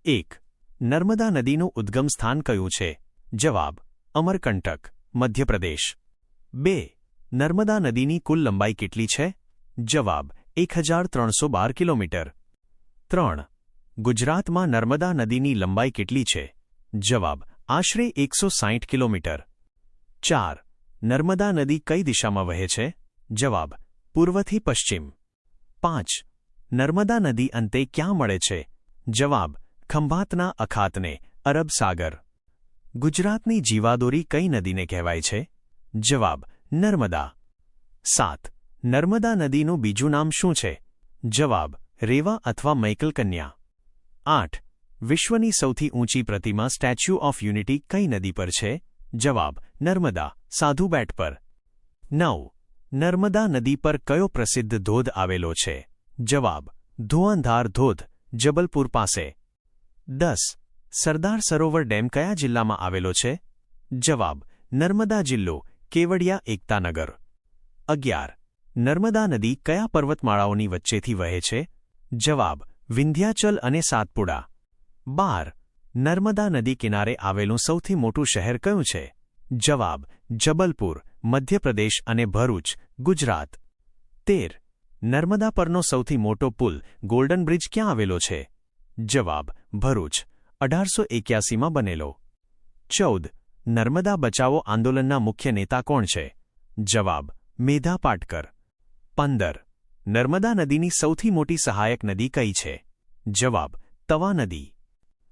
એક. નર્મદા નદીનું ઉદ્ગમ સ્થાન કયું છે? જવાબ: અમરકંટક, મધ્યપ્રદેશ. 2. નર્મદા નદીની કુલ લંબાઈ કેટલી છે? જવાબ: 1312 કિલોમીટર. 3. ગુજરાતમાં નર્મદા નદીની લંબાઈ કેટલી છે? જવાબ: આશરે 160 કિલોમીટર. 4. નર્મદા નદી કઈ દિશામાં વહે છે? જવાબ: પૂર્વથી પશ્ચિમ. 5. નર્મદા નદી અંતે ક્યાં મળે છે? જવાબ: ખંભાતના અખાતને, અરબ સાગર. ગુજરાતની જીવાદોરી કઈ નદીને કહેવાય છે? જવાબ: નર્મદા. 7. નર્મદા નદીનું બીજું નામ શું છે? જવાબ: રેવા અથવા મૈકલકન્યા. 8. વિશ્વની સૌથી ઊંચી પ્રતિમા સ્ટેચ્યુ ઓફ યુનિટી કઈ નદી પર છે? જવાબ: નર્મદા, સાધુ બેટ પર. 9. નર્મદા નદી પર કયો પ્રસિદ્ધ ધોધ આવેલો છે? જવાબ: ધુઆંધાર ધોધ, જબલપુર પાસે. 10. સરદાર સરોવર ડેમ કયા જિલ્લામાં આવેલો છે? જવાબ: નર્મદા જિલ્લો, કેવડિયા એકતાનગર. 11. નર્મદા નદી કયા પર્વતમાળાઓની વચ્ચેથી વહે છે? જવાબ: વિંધ્યાચલ અને સાતપુડા. 12. નર્મદા નદી કિનારે આવેલું સૌથી મોટું શહેર કયું છે? જવાબ: જબલપુર, મધ્યપ્રદેશ અને ભરૂચ, ગુજરાત. 13. નર્મદા પરનો સૌથી મોટો પુલ ગોલ્ડન બ્રિજ ક્યાં આવેલો છે? જવાબ: ભરૂચ, 1881માં બનેલો. 14. નર્મદા બચાવો આંદોલનના મુખ્ય નેતા કોણ છે? જવાબ: મેધા પાટકર. 15. નર્મદા નદીની સૌથી મોટી સહાયક નદી કઈ છે? જવાબ: તવા નદી.